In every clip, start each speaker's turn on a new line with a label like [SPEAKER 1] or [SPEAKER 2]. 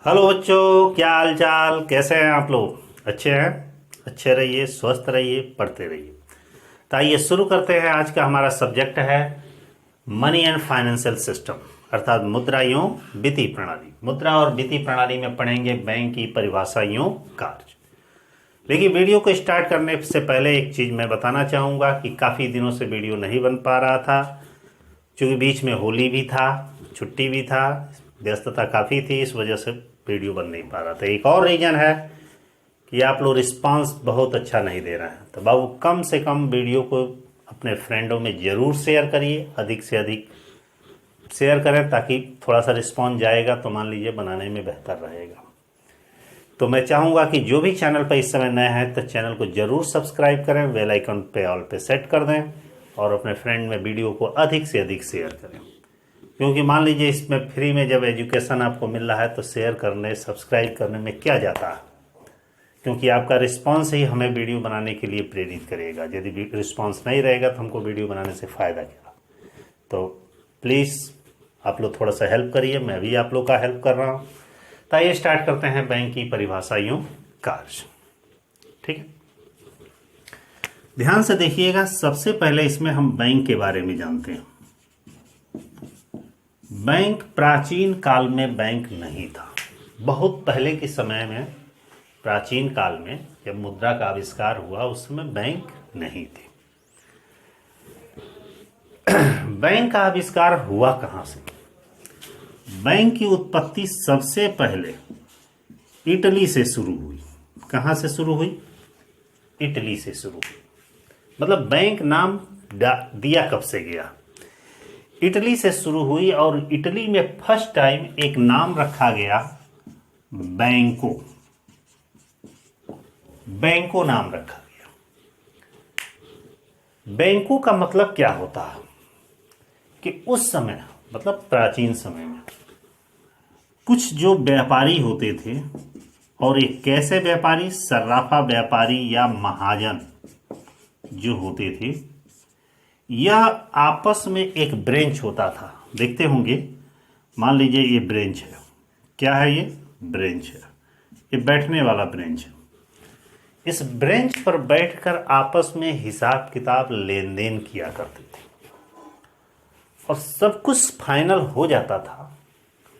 [SPEAKER 1] Hello बच्चों, क्या हाल चाल, कैसे हैं आप लोग? अच्छे हैं? अच्छे रहिए, स्वस्थ रहिए, पढ़ते रहिए। तो आइए शुरू करते हैं। आज का हमारा सब्जेक्ट है मनी एंड फाइनेंशियल सिस्टम, अर्थात मुद्रा एवं वित्तीय प्रणाली। मुद्रा और वित्तीय प्रणाली में पढ़ेंगे बैंक की परिभाषा एवं कार्य। लेकिन वीडियो को स्टार्ट करने से पहले एक चीज़ मैं बताना चाहूँगा कि काफ़ी दिनों से वीडियो नहीं बन पा रहा था, क्योंकि बीच में होली भी था, छुट्टी भी था, व्यस्तता काफ़ी थी, इस वजह से वीडियो बन नहीं पा रहा था। एक और रीज़न है कि आप लोग रिस्पांस बहुत अच्छा नहीं दे रहे हैं। तो बाबू कम से कम वीडियो को अपने फ्रेंडों में ज़रूर शेयर करिए, अधिक से अधिक शेयर करें, ताकि थोड़ा सा रिस्पॉन्स जाएगा तो मान लीजिए बनाने में बेहतर रहेगा। तो मैं चाहूँगा कि जो भी चैनल पर इस समय नए हैं तो चैनल को ज़रूर सब्सक्राइब करें, बेल आइकन पे ऑल पे सेट कर दें और अपने फ्रेंड में वीडियो को अधिक से अधिक शेयर करें। क्योंकि मान लीजिए इसमें फ्री में जब एजुकेशन आपको मिल रहा है तो शेयर करने, सब्सक्राइब करने में क्या जाता है, क्योंकि आपका रिस्पांस ही हमें वीडियो बनाने के लिए प्रेरित करेगा। यदि रिस्पांस नहीं रहेगा तो हमको वीडियो बनाने से फ़ायदा क्या। तो प्लीज़ आप लोग थोड़ा सा हेल्प करिए, मैं भी आप लोग का हेल्प कर रहा हूँ। तो आइए स्टार्ट करते हैं बैंक की परिभाषा एवं कार्य। ठीक है, ध्यान से देखिएगा। सबसे पहले इसमें हम बैंक के बारे में जानते हैं। बैंक प्राचीन काल में बैंक नहीं था। बहुत पहले के समय में, प्राचीन काल में जब मुद्रा का आविष्कार हुआ उस समय बैंक नहीं थे। बैंक का आविष्कार हुआ कहाँ से? बैंक की उत्पत्ति सबसे पहले इटली से शुरू हुई। कहाँ से शुरू हुई? इटली से शुरू हुई। मतलब बैंक नाम दिया कब से गया? इटली से शुरू हुई, और इटली में फर्स्ट टाइम एक नाम रखा गया बैंको। बैंको नाम रखा गया। बैंको का मतलब क्या होता है कि उस समय, मतलब प्राचीन समय में, कुछ जो व्यापारी होते थे, और एक कैसे व्यापारी, सर्राफा व्यापारी या महाजन जो होते थे, यह आपस में एक ब्रेंच होता था। देखते होंगे, मान लीजिए ये ब्रेंच है। क्या है ये? ब्रेंच है। ये बैठने वाला ब्रेंच है। इस ब्रेंच पर बैठकर आपस में हिसाब किताब, लेन देन किया करते थे, और सब कुछ फाइनल हो जाता था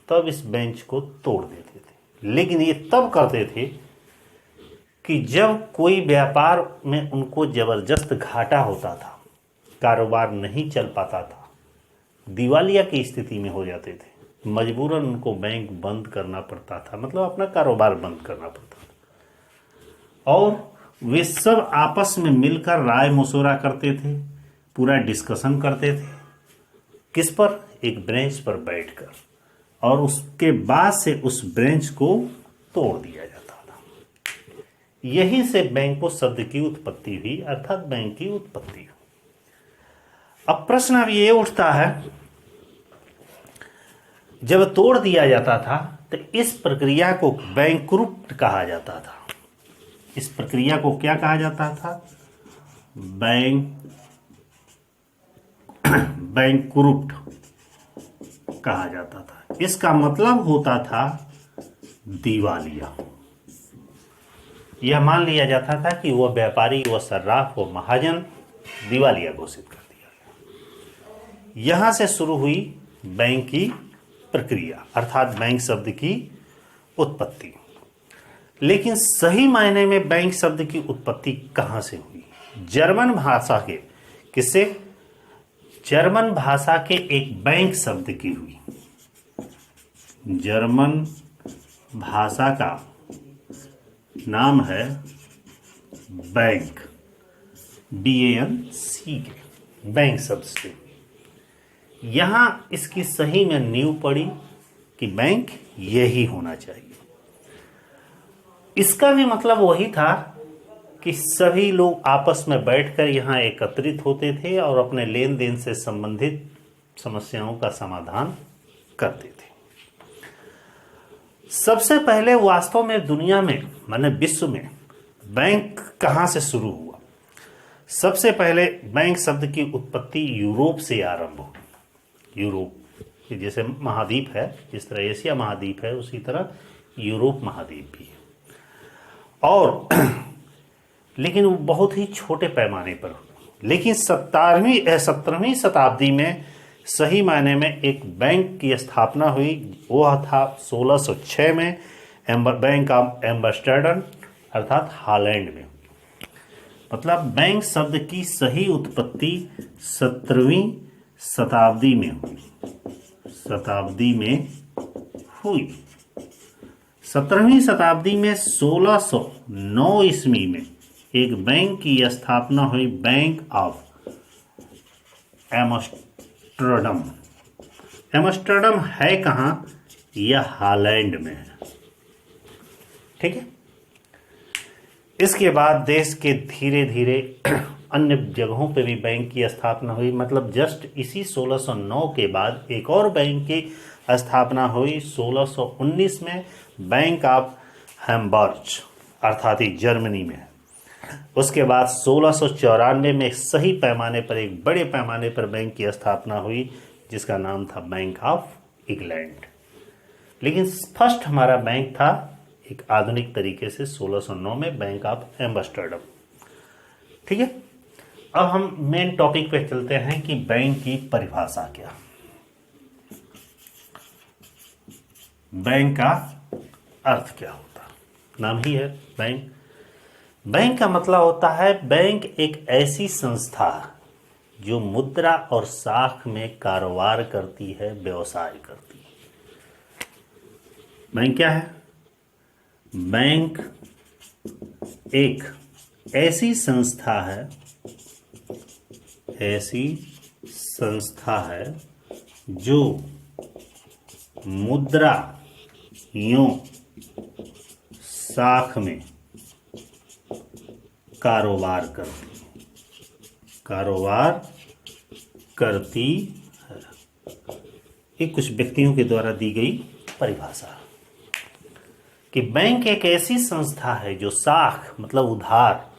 [SPEAKER 1] तब इस बेंच को तोड़ देते थे। लेकिन ये तब करते थे कि जब कोई व्यापार में उनको जबरदस्त घाटा होता था, कारोबार नहीं चल पाता था, दिवालिया की स्थिति में हो जाते थे, मजबूरन उनको बैंक बंद करना पड़ता था, मतलब अपना कारोबार बंद करना पड़ता था। और वे सब आपस में मिलकर राय मशवरा करते थे, पूरा डिस्कशन करते थे। किस पर? एक ब्रेंच पर बैठकर, और उसके बाद से उस ब्रेंच को तोड़ दिया जाता था। यहीं से बैंको शब्द की उत्पत्ति हुई, अर्थात बैंक की उत्पत्ति हुई। अब प्रश्न अब ये उठता है, जब तोड़ दिया जाता था तो इस प्रक्रिया को बैंकरुप्ट कहा जाता था। इस प्रक्रिया को क्या कहा जाता था? बैंकरुप्ट कहा जाता था। इसका मतलब होता था दिवालिया। यह मान लिया जाता था कि वह व्यापारी, वह सर्राफ, वह महाजन दिवालिया घोषित कर दिया गया। यहां से शुरू हुई बैंक की प्रक्रिया, अर्थात बैंक शब्द की उत्पत्ति। लेकिन सही मायने में बैंक शब्द की उत्पत्ति कहां से हुई? जर्मन भाषा के, किससे? जर्मन भाषा के एक बैंक शब्द की हुई। जर्मन भाषा का नाम है बैंक, BANC, बैंक शब्द से। यहां इसकी सही में नींव पड़ी कि बैंक यही होना चाहिए। इसका भी मतलब वही था कि सभी लोग आपस में बैठकर यहां एकत्रित होते थे और अपने लेन देन से संबंधित समस्याओं का समाधान करते थे। सबसे पहले वास्तव में दुनिया में, माने विश्व में, बैंक कहां से शुरू हुआ? सबसे पहले बैंक शब्द की उत्पत्ति यूरोप से आरंभ हुई। यूरोप, जैसे महाद्वीप है, जिस तरह एशिया महाद्वीप है, उसी तरह यूरोप महाद्वीप भी है। और लेकिन वो बहुत ही छोटे पैमाने पर। लेकिन 17वीं शताब्दी में सही मायने में एक बैंक की स्थापना हुई। वो था 1606 में बैंक ऑफ एम्स्टर्डम अर्थात हॉलैंड में। मतलब बैंक शब्द की सही उत्पत्ति 17वीं शताब्दी में हुई। 17वीं शताब्दी में 1609 ईस्वी में एक बैंक की स्थापना हुई, बैंक ऑफ एम्स्टर्डम। एम्स्टर्डम है कहाँ? यह हॉलैंड में है। ठीक है। इसके बाद देश के धीरे धीरे अन्य जगहों पे भी बैंक की स्थापना हुई। मतलब जस्ट इसी 1609 के बाद एक और बैंक की स्थापना हुई 1619 में, बैंक ऑफ हैम्बर्ग अर्थात जर्मनी में। उसके बाद 1694 में सही पैमाने पर एक बड़े पैमाने पर बैंक की स्थापना हुई जिसका नाम था बैंक ऑफ इंग्लैंड। लेकिन फर्स्ट हमारा बैंक था एक आधुनिक तरीके से 1609 में बैंक ऑफ एम्स्टर्डम। ठीक है। अब हम मेन टॉपिक पे चलते हैं कि बैंक की परिभाषा क्या। बैंक का अर्थ क्या होता? नाम ही है बैंक। बैंक का मतलब होता है बैंक एक ऐसी संस्था जो मुद्रा और साख में कारोबार करती है, व्यवसाय करती है। बैंक क्या है? बैंक एक ऐसी संस्था है जो मुद्रा यों साख में कारोबार करती है। ये कुछ व्यक्तियों के द्वारा दी गई परिभाषा कि बैंक एक ऐसी संस्था है जो साख मतलब उधार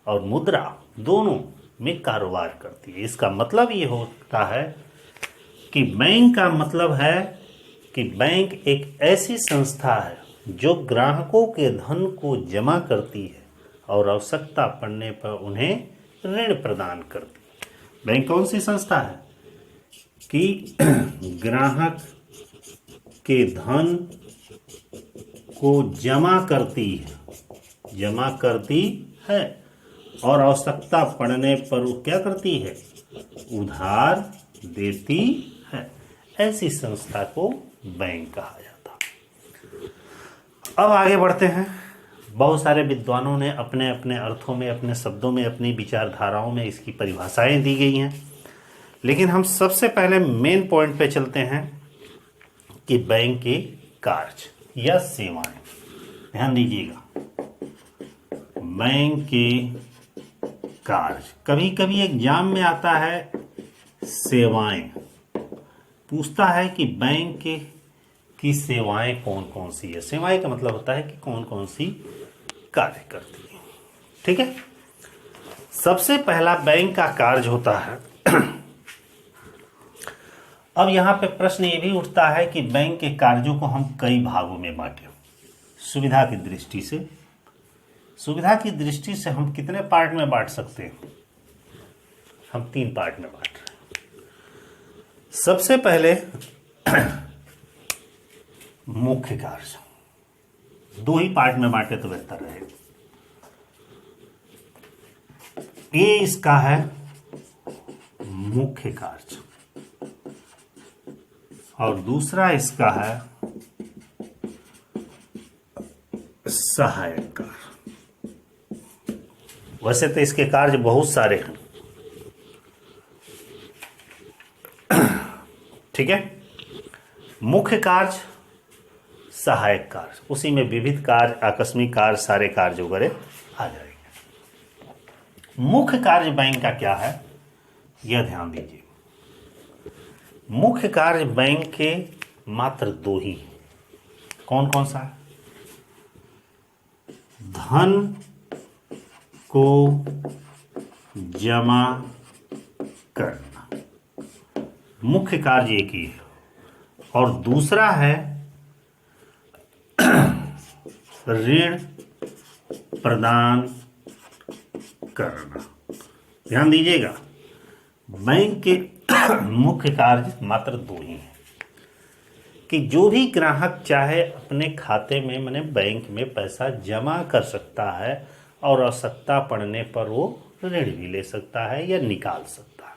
[SPEAKER 1] और मुद्रा दोनों में कारोबार करती है। इसका मतलब ये होता है कि बैंक का मतलब है कि बैंक एक ऐसी संस्था है जो ग्राहकों के धन को जमा करती है और आवश्यकता पड़ने पर उन्हें ऋण प्रदान करती है। बैंक कौन सी संस्था है कि ग्राहक के धन को जमा करती है और आवश्यकता पड़ने पर वो क्या करती है? उधार देती है। ऐसी संस्था को बैंक कहा जाता। अब आगे बढ़ते हैं। बहुत सारे विद्वानों ने अपने अपने अर्थों में, अपने शब्दों में, अपनी विचारधाराओं में इसकी परिभाषाएं दी गई हैं। लेकिन हम सबसे पहले मेन पॉइंट पे चलते हैं कि बैंक के कार्य या सेवाएं। ध्यान दीजिएगा, बैंक के कार्य। कभी कभी एग्जाम में आता है सेवाएं, पूछता है कि बैंक की सेवाएं कौन कौन सी है। सेवाएं का मतलब होता है कि कौन कौन सी कार्य करती है। ठीक है। सबसे पहला बैंक का कार्य होता है अब यहां पे प्रश्न ये भी उठता है कि बैंक के कार्यों को हम कई भागों में बांटें। सुविधा की दृष्टि से हम कितने पार्ट में बांट सकते हैं? हम 3 पार्ट में बांट रहे हैं। सबसे पहले मुख्य कार्य 2 ही पार्ट में बांटे तो बेहतर रहेगा। ये इसका है मुख्य कार्य और दूसरा इसका है सहायक कार्य। वैसे तो इसके कार्य बहुत सारे हैं। ठीक है। मुख्य कार्य, सहायक कार्य, उसी में विविध कार्य, आकस्मिक कार्य, सारे कार्य वगैरह आ जाएंगे। मुख्य कार्य बैंक का क्या है यह ध्यान दीजिए। मुख्य कार्य बैंक के मात्र 2 ही हैं। कौन कौन सा? धन को जमा करना, मुख्य कार्य एक ही है। और दूसरा है ऋण प्रदान करना। ध्यान दीजिएगा, बैंक के मुख्य कार्य मात्र दो ही हैं कि जो भी ग्राहक चाहे अपने खाते में माने बैंक में पैसा जमा कर सकता है और आवश्यकता पड़ने पर वो ऋण भी ले सकता है या निकाल सकता है।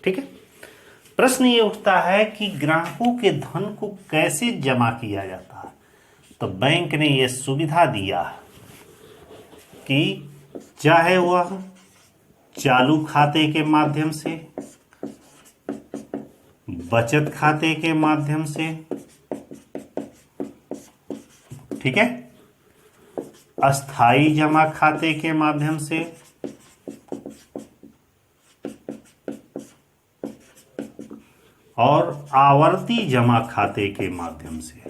[SPEAKER 1] ठीक है। प्रश्न ये उठता है कि ग्राहकों के धन को कैसे जमा किया जाता है। तो बैंक ने यह सुविधा दिया कि चाहे वह चालू खाते के माध्यम से, बचत खाते के माध्यम से, ठीक है, अस्थाई जमा खाते के माध्यम से, और आवर्ती जमा खाते के माध्यम से।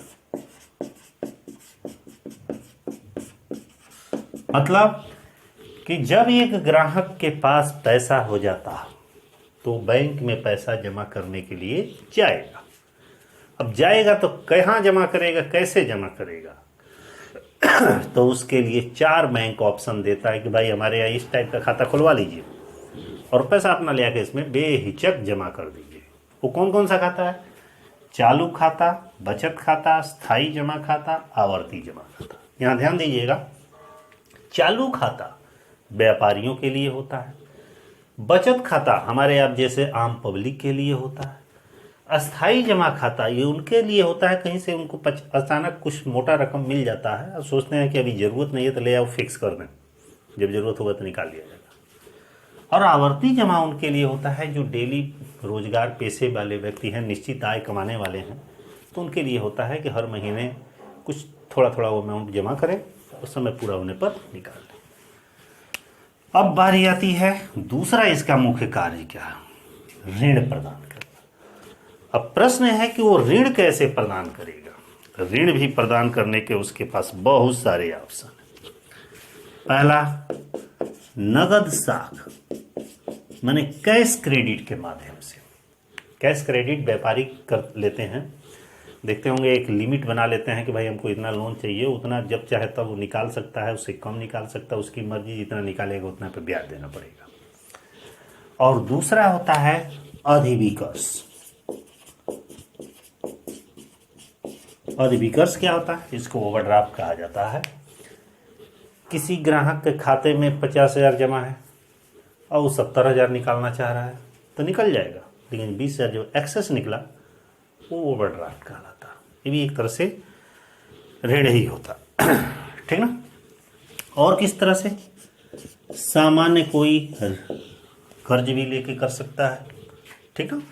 [SPEAKER 1] मतलब कि जब एक ग्राहक के पास पैसा हो जाता तो बैंक में पैसा जमा करने के लिए जाएगा। अब जाएगा तो कहाँ जमा करेगा, कैसे जमा करेगा? तो उसके लिए 4 बैंक ऑप्शन देता है कि भाई हमारे यहाँ इस टाइप का खाता खुलवा लीजिए और पैसा अपना ले आके इसमें बेहिचक जमा कर दीजिए। वो कौन कौन सा खाता है? चालू खाता, बचत खाता, स्थायी जमा खाता, आवर्ती जमा खाता। यहाँ ध्यान दीजिएगा, चालू खाता व्यापारियों के लिए होता है, बचत खाता हमारे आप जैसे आम पब्लिक के लिए होता है, अस्थाई जमा खाता ये उनके लिए होता है कहीं से उनको अचानक कुछ मोटा रकम मिल जाता है और सोचते हैं कि अभी ज़रूरत नहीं है तो ले आओ फिक्स कर दें, जब ज़रूरत होगा तो निकाल लिया जाएगा। और आवर्ती जमा उनके लिए होता है जो डेली रोजगार पेशे वाले व्यक्ति हैं, निश्चित आय कमाने वाले हैं, तो उनके लिए होता है कि हर महीने कुछ थोड़ा थोड़ा वो अमाउंट जमा करें और समय पूरा होने पर निकाल लें। अब बारी आती है दूसरा इसका मुख्य कार्य क्या है? ऋण प्रदान करना। अब प्रश्न है कि वो ऋण कैसे प्रदान करेगा? ऋण भी प्रदान करने के उसके पास बहुत सारे ऑप्शन हैं। पहला, नगद साख माने कैश क्रेडिट के माध्यम से। कैश क्रेडिट व्यापारी कर लेते हैं, देखते होंगे एक लिमिट बना लेते हैं कि भाई हमको इतना लोन चाहिए, उतना जब चाहे तब वो निकाल सकता है, उससे कम निकाल सकता है, उसकी मर्जी, जितना निकालेगा उतना पे ब्याज देना पड़ेगा। और दूसरा होता है अधिविकर्ष। अधिविकर्ष क्या होता है? इसको ओवरड्राफ्ट कहा जाता है। किसी ग्राहक के खाते में 50,000 जमा है और वो 70,000 निकालना चाह रहा है तो निकल जाएगा, लेकिन 20,000 जो एक्सेस निकला वो ओवरड्राफ्ट कहलाता। ये भी एक तरह से ऋण ही होता। ठीक ना। और किस तरह से? सामान्य कोई कर्ज भी लेके कर सकता है। ठीक ना।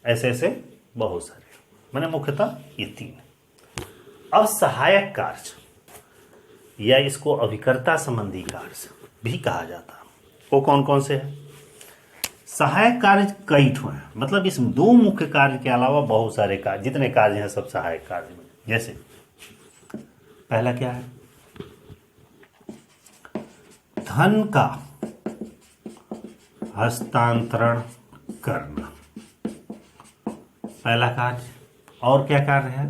[SPEAKER 1] ऐसे ऐसे बहुत सारे, मैंने मुख्यतः ये 3। अब सहायक कार्य या इसको अभिकर्ता संबंधी कार्य भी कहा जाता है। वो कौन कौन से हैं? सहायक कार्य कई ठो हैं, मतलब इस 2 मुख्य कार्य के अलावा बहुत सारे कार्य, जितने कार्य हैं सब सहायक कार्य में। जैसे पहला क्या है? धन का हस्तांतरण करना, पहला कार्य। और क्या कार्य है?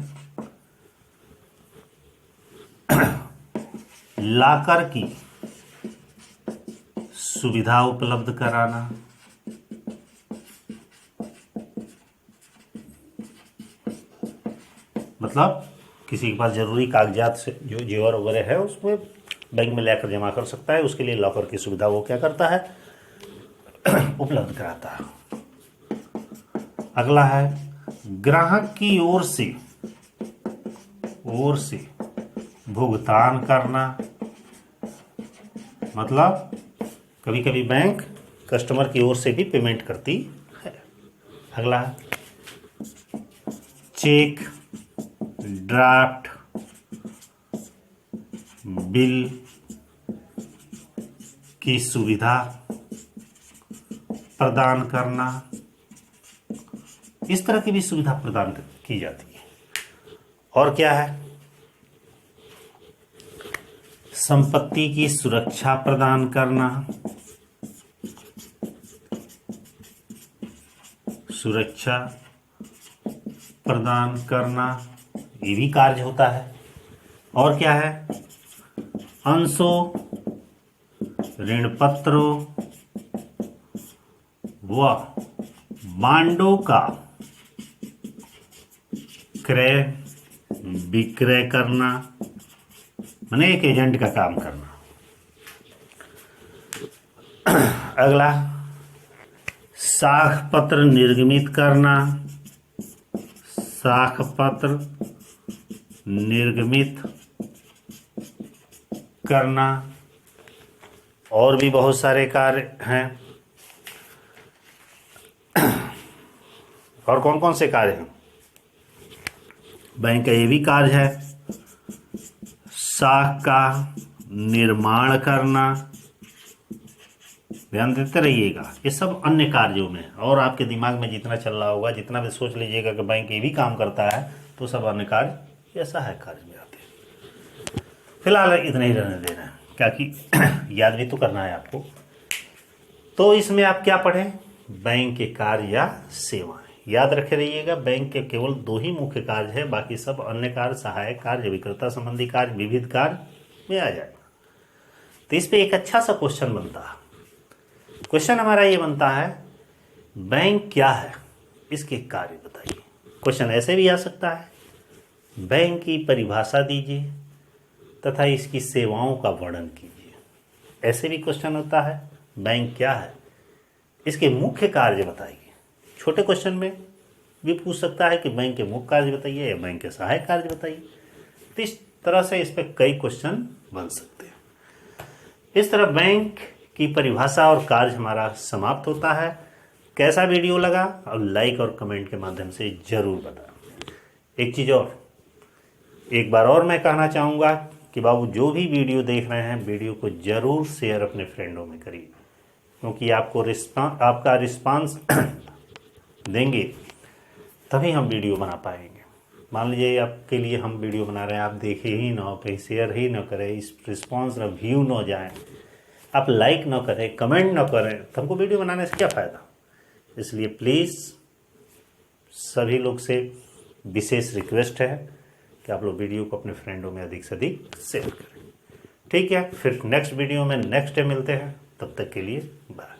[SPEAKER 1] लाकर की सुविधा उपलब्ध कराना, मतलब किसी के पास जरूरी कागजात से जो जेवर वगैरह है उसमें बैंक में लेकर जमा कर सकता है, उसके लिए लॉकर की सुविधा वो क्या करता है? उपलब्ध कराता है। अगला है ग्राहक की ओर से भुगतान करना, मतलब कभी कभी बैंक कस्टमर की ओर से भी पेमेंट करती है। अगला है चेक, ड्राफ्ट, बिल की सुविधा प्रदान करना, इस तरह की भी सुविधा प्रदान की जाती है। और क्या है? संपत्ति की सुरक्षा प्रदान करना, सुरक्षा प्रदान करना, ये भी कार्य होता है। और क्या है, अंशों, ऋण पत्रों व बांडों का क्रय विक्रय करना, माने एक एजेंट का काम करना। अगला, साख पत्र निर्गमित करना, साख पत्र निर्गमित करना, और भी बहुत सारे कार्य हैं। और कौन कौन से कार्य हैं? बैंक का ये भी कार्य है, साख का निर्माण करना, ध्यान देते रहिएगा, ये सब अन्य कार्यों में। और आपके दिमाग में जितना चल रहा होगा, जितना भी सोच लीजिएगा कि बैंक ये भी काम करता है, तो सब अन्य कार्य ऐसा है कार्य में आते हैं। फिलहाल इतना ही रहने देना है, क्या कि याद भी तो करना है आपको। तो इसमें आप क्या पढ़ें, बैंक के कार्य या सेवाएं। याद रखे रहिएगा, बैंक के केवल 2 ही मुख्य कार्य है, बाकी सब अन्य कार्य, सहायक कार्य, विक्रेता संबंधी कार्य, विविध कार्य में आ जाएगा। तो इस पे एक अच्छा सा क्वेश्चन बनता है। क्वेश्चन हमारा ये बनता है, बैंक क्या है, इसके कार्य बताइए। क्वेश्चन ऐसे भी आ सकता है, बैंक की परिभाषा दीजिए तथा इसकी सेवाओं का वर्णन कीजिए। ऐसे भी क्वेश्चन होता है, बैंक क्या है, इसके मुख्य कार्य बताइए। छोटे क्वेश्चन में भी पूछ सकता है कि बैंक के मुख्य कार्य बताइए या बैंक के सहायक कार्य बताइए। तो इस तरह से इस पर कई क्वेश्चन बन सकते हैं। इस तरह बैंक की परिभाषा और कार्य हमारा समाप्त होता है। कैसा वीडियो लगा, अब लाइक और कमेंट के माध्यम से जरूर बताएं। एक चीज़ और, एक बार और मैं कहना चाहूँगा कि बाबू जो भी वीडियो देख रहे हैं, वीडियो को जरूर शेयर अपने फ्रेंडों में करिए, क्योंकि आपका रिस्पांस देंगे तभी हम वीडियो बना पाएंगे। मान लीजिए आपके लिए हम वीडियो बना रहे हैं, आप देखे ही ना हो, कहीं शेयर ही ना करें, इस रिस्पांस ना, व्यू ना जाए, आप लाइक ना करें, कमेंट ना करें, तो हमको वीडियो बनाने से क्या फ़ायदा। इसलिए प्लीज़ सभी लोग से विशेष रिक्वेस्ट है कि आप लोग वीडियो को अपने फ्रेंडों में अधिक से अधिक शेयर करें। ठीक है, फिर नेक्स्ट वीडियो में नेक्स्ट डे मिलते हैं, तब तक के लिए बाय।